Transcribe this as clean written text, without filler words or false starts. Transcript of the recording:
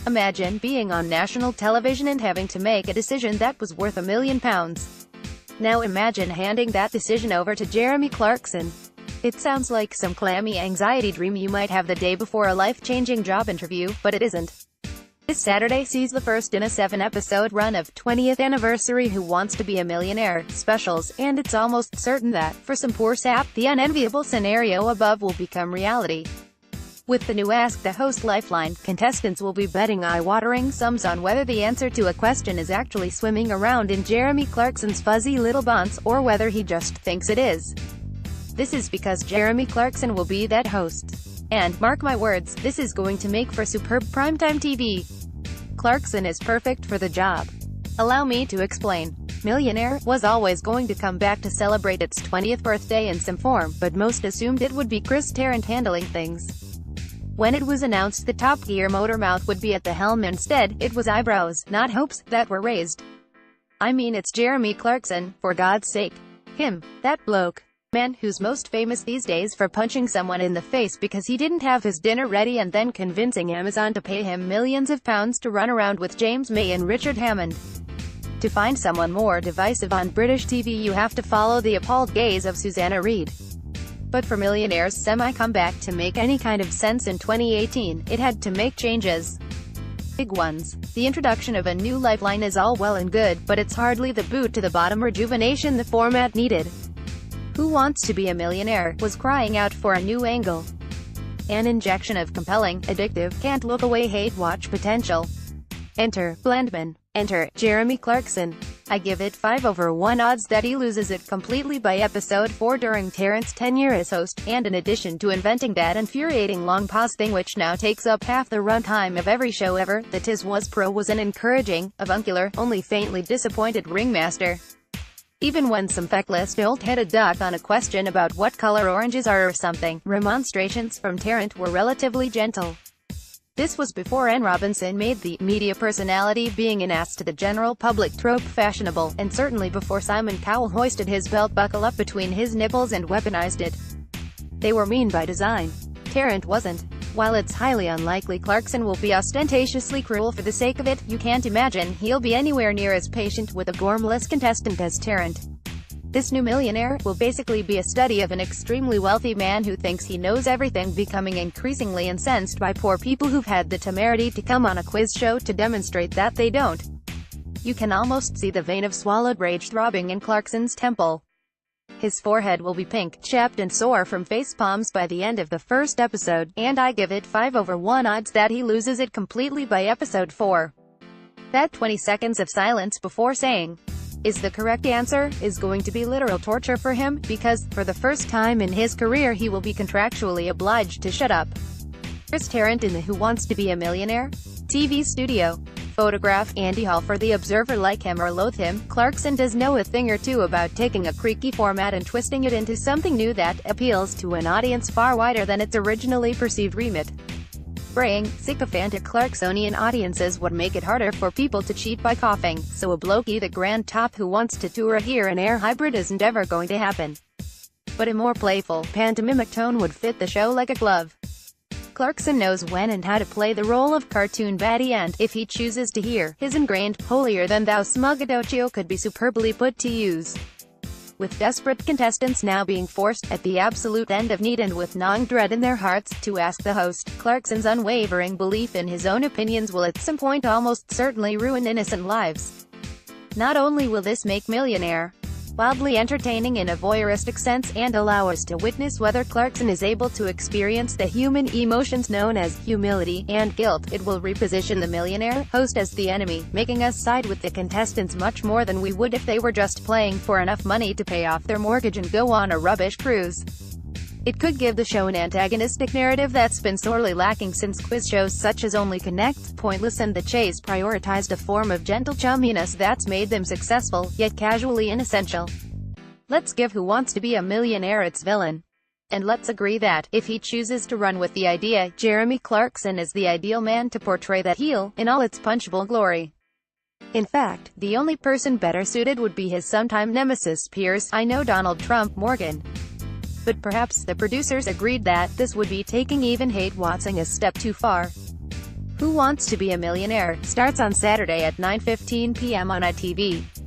Imagine being on national television and having to make a decision that was worth £1 million. Now imagine handing that decision over to Jeremy Clarkson. It sounds like some clammy anxiety dream you might have the day before a life-changing job interview, but it isn't. This Saturday sees the first in a 7-episode run of 20th Anniversary Who Wants to Be a Millionaire specials, and it's almost certain that, for some poor sap, the unenviable scenario above will become reality. With the new Ask the Host lifeline, contestants will be betting eye-watering sums on whether the answer to a question is actually swimming around in Jeremy Clarkson's fuzzy little bonds, or whether he just thinks it is. This is because Jeremy Clarkson will be that host. And, mark my words, this is going to make for superb primetime TV. Clarkson is perfect for the job. Allow me to explain. Millionaire was always going to come back to celebrate its 20th birthday in some form, but most assumed it would be Chris Tarrant handling things. When it was announced the Top Gear motormouth would be at the helm instead, it was eyebrows, not hopes, that were raised. I mean, it's Jeremy Clarkson, for God's sake. Him, that bloke. Man who's most famous these days for punching someone in the face because he didn't have his dinner ready and then convincing Amazon to pay him millions of pounds to run around with James May and Richard Hammond. To find someone more divisive on British TV you have to follow the appalled gaze of Susanna Reid. But for Millionaire's semi-comeback to make any kind of sense in 2018, it had to make changes. Big ones. The introduction of a new lifeline is all well and good, but it's hardly the boot to the bottom rejuvenation the format needed. Who Wants to Be a Millionaire was crying out for a new angle. An injection of compelling, addictive, can't-look-away hate-watch potential. Enter Blandman. Enter Jeremy Clarkson. I give it 5/1 odds that he loses it completely by episode 4 during Tarrant's tenure as host, and in addition to inventing that infuriating long pause thing which now takes up half the runtime of every show ever, the Tiz Was Pro was an encouraging, avuncular, only faintly disappointed ringmaster. Even when some feckless dolt-headed duck on a question about what color oranges are or something, remonstrations from Tarrant were relatively gentle. This was before Anne Robinson made the media personality being an ass to the general public trope fashionable, and certainly before Simon Cowell hoisted his belt buckle up between his nipples and weaponized it. They were mean by design. Tarrant wasn't. While it's highly unlikely Clarkson will be ostentatiously cruel for the sake of it, you can't imagine he'll be anywhere near as patient with a gormless contestant as Tarrant. This new Millionaire will basically be a study of an extremely wealthy man who thinks he knows everything becoming increasingly incensed by poor people who've had the temerity to come on a quiz show to demonstrate that they don't. You can almost see the vein of swallowed rage throbbing in Clarkson's temple. His forehead will be pink, chapped and sore from face palms by the end of the first episode, and I give it 5/1 odds that he loses it completely by episode 4. That 20 seconds of silence before saying, "is the correct answer," is going to be literal torture for him, because, for the first time in his career he will be contractually obliged to shut up. Chris Tarrant in the Who Wants to Be a Millionaire? TV studio. Photograph. Andy Hall. For The Observer. Like him or loathe him, Clarkson does know a thing or two about taking a creaky format and twisting it into something new that appeals to an audience far wider than its originally perceived remit. Braying, sycophantic Clarksonian audiences would make it harder for people to cheat by coughing, so a blokey the grand top who wants to tour a here-and-air hybrid isn't ever going to happen. But a more playful, pantomimic tone would fit the show like a glove. Clarkson knows when and how to play the role of cartoon baddie and, if he chooses to hear, his ingrained, holier-than-thou smuggadocio could be superbly put to use. With desperate contestants now being forced, at the absolute end of need and with gnawing dread in their hearts, to ask the host, Clarkson's unwavering belief in his own opinions will at some point almost certainly ruin innocent lives. Not only will this make Millionaire wildly entertaining in a voyeuristic sense, and allow us to witness whether Clarkson is able to experience the human emotions known as humility and guilt, it will reposition the Millionaire host as the enemy, making us side with the contestants much more than we would if they were just playing for enough money to pay off their mortgage and go on a rubbish cruise. It could give the show an antagonistic narrative that's been sorely lacking since quiz shows such as Only Connect, Pointless and The Chase prioritized a form of gentle chumminess that's made them successful, yet casually inessential. Let's give Who Wants to Be a Millionaire its villain. And let's agree that, if he chooses to run with the idea, Jeremy Clarkson is the ideal man to portray that heel, in all its punchable glory. In fact, the only person better suited would be his sometime nemesis peers, I know Donald Trump Morgan. But perhaps the producers agreed that this would be taking even hate-watching a step too far. Who Wants to Be a Millionaire starts on Saturday at 9:15 p.m. on ITV.